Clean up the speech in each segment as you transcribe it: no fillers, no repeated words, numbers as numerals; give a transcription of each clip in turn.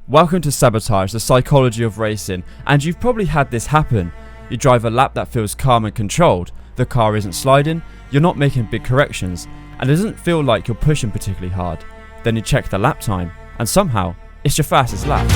Welcome to Sabotage, the psychology of racing, and you've probably had this happen. You drive a lap that feels calm and controlled, the car isn't sliding, you're not making big corrections, and it doesn't feel like you're pushing particularly hard. Then you check the lap time, and somehow, it's your fastest lap.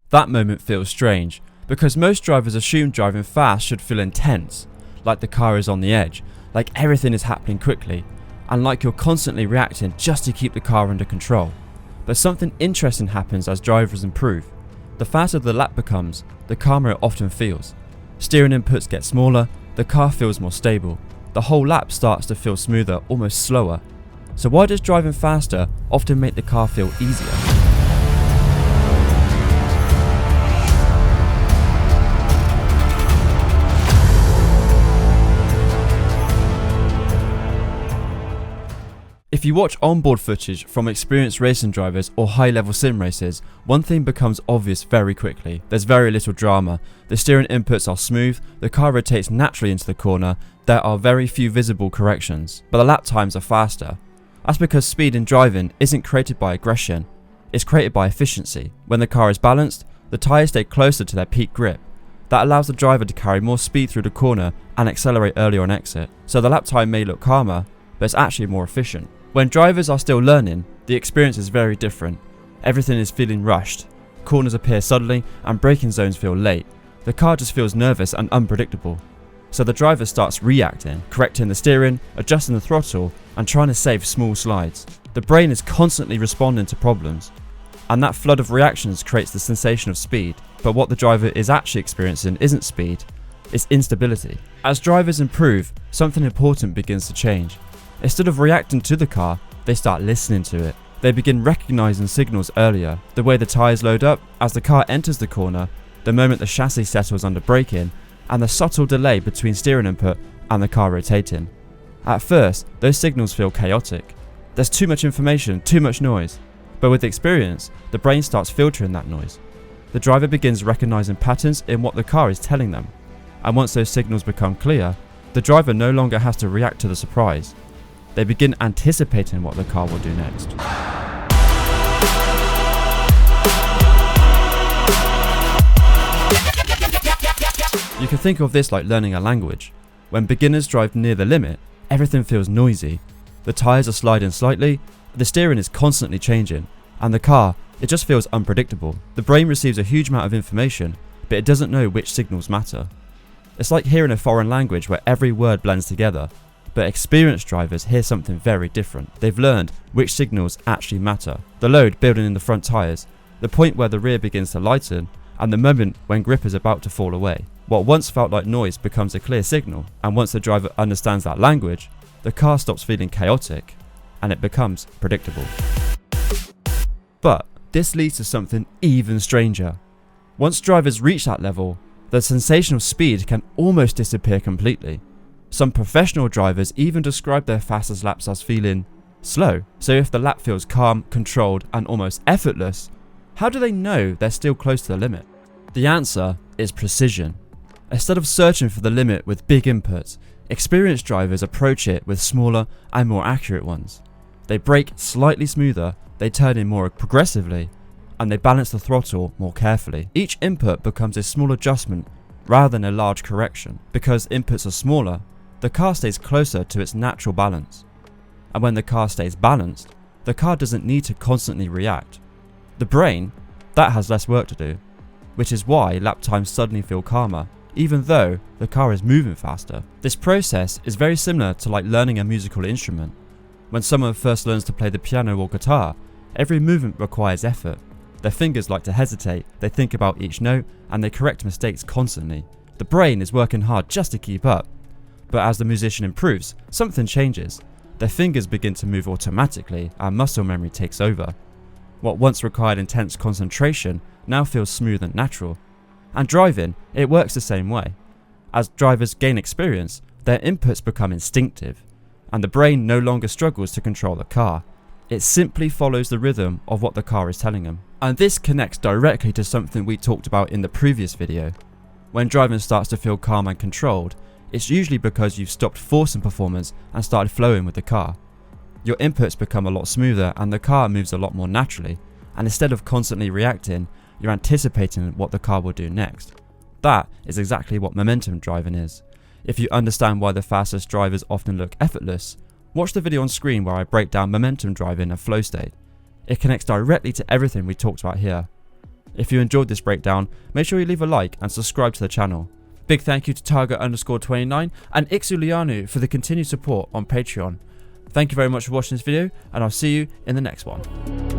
That moment feels strange, because most drivers assume driving fast should feel intense, like the car is on the edge, like everything is happening quickly, and like you're constantly reacting just to keep the car under control. But something interesting happens as drivers improve. The faster the lap becomes, the calmer it often feels. Steering inputs get smaller, the car feels more stable. The whole lap starts to feel smoother, almost slower. So why does driving faster often make the car feel easier? If you watch onboard footage from experienced racing drivers or high-level sim races, one thing becomes obvious very quickly. There's very little drama. The steering inputs are smooth, the car rotates naturally into the corner, there are very few visible corrections, but the lap times are faster. That's because speed in driving isn't created by aggression, it's created by efficiency. When the car is balanced, the tyres stay closer to their peak grip. That allows the driver to carry more speed through the corner and accelerate earlier on exit. So the lap time may look calmer, but it's actually more efficient. When drivers are still learning, the experience is very different. Everything is feeling rushed, corners appear suddenly and braking zones feel late. The car just feels nervous and unpredictable. So the driver starts reacting, correcting the steering, adjusting the throttle and trying to save small slides. The brain is constantly responding to problems, and that flood of reactions creates the sensation of speed. But what the driver is actually experiencing isn't speed, it's instability. As drivers improve, something important begins to change. Instead of reacting to the car, they start listening to it. They begin recognizing signals earlier, the way the tyres load up as the car enters the corner, the moment the chassis settles under braking, and the subtle delay between steering input and the car rotating. At first, those signals feel chaotic. There's too much information, too much noise. But with experience, the brain starts filtering that noise. The driver begins recognizing patterns in what the car is telling them. And once those signals become clear, the driver no longer has to react to the surprise. They begin anticipating what the car will do next. You can think of this like learning a language. When beginners drive near the limit, everything feels noisy. The tyres are sliding slightly, the steering is constantly changing, and the car, it just feels unpredictable. The brain receives a huge amount of information, but it doesn't know which signals matter. It's like hearing a foreign language where every word blends together. But experienced drivers hear something very different. They've learned which signals actually matter. The load building in the front tyres, the point where the rear begins to lighten, and the moment when grip is about to fall away. What once felt like noise becomes a clear signal, and once the driver understands that language, the car stops feeling chaotic, and it becomes predictable. But this leads to something even stranger. Once drivers reach that level, the sensation of speed can almost disappear completely. Some professional drivers even describe their fastest laps as feeling slow. So if the lap feels calm, controlled and almost effortless, how do they know they're still close to the limit? The answer is precision. Instead of searching for the limit with big inputs, experienced drivers approach it with smaller and more accurate ones. They brake slightly smoother, they turn in more progressively, and they balance the throttle more carefully. Each input becomes a small adjustment rather than a large correction. Because inputs are smaller, the car stays closer to its natural balance. And when the car stays balanced, the car doesn't need to constantly react. The brain, that has less work to do, which is why lap times suddenly feel calmer, even though the car is moving faster. This process is very similar to like learning a musical instrument. When someone first learns to play the piano or guitar, every movement requires effort. Their fingers like to hesitate, they think about each note, and they correct mistakes constantly. The brain is working hard just to keep up. But as the musician improves, something changes. Their fingers begin to move automatically and muscle memory takes over. What once required intense concentration now feels smooth and natural. And driving, it works the same way. As drivers gain experience, their inputs become instinctive, and the brain no longer struggles to control the car. It simply follows the rhythm of what the car is telling them. And this connects directly to something we talked about in the previous video. When driving starts to feel calm and controlled, it's usually because you've stopped forcing performance and started flowing with the car. Your inputs become a lot smoother and the car moves a lot more naturally, and instead of constantly reacting, you're anticipating what the car will do next. That is exactly what momentum driving is. If you understand why the fastest drivers often look effortless, watch the video on screen where I break down momentum driving and flow state. It connects directly to everything we talked about here. If you enjoyed this breakdown, make sure you leave a like and subscribe to the channel. Big thank you to Target_29 and Ixulianu for the continued support on Patreon. Thank you very much for watching this video, and I'll see you in the next one.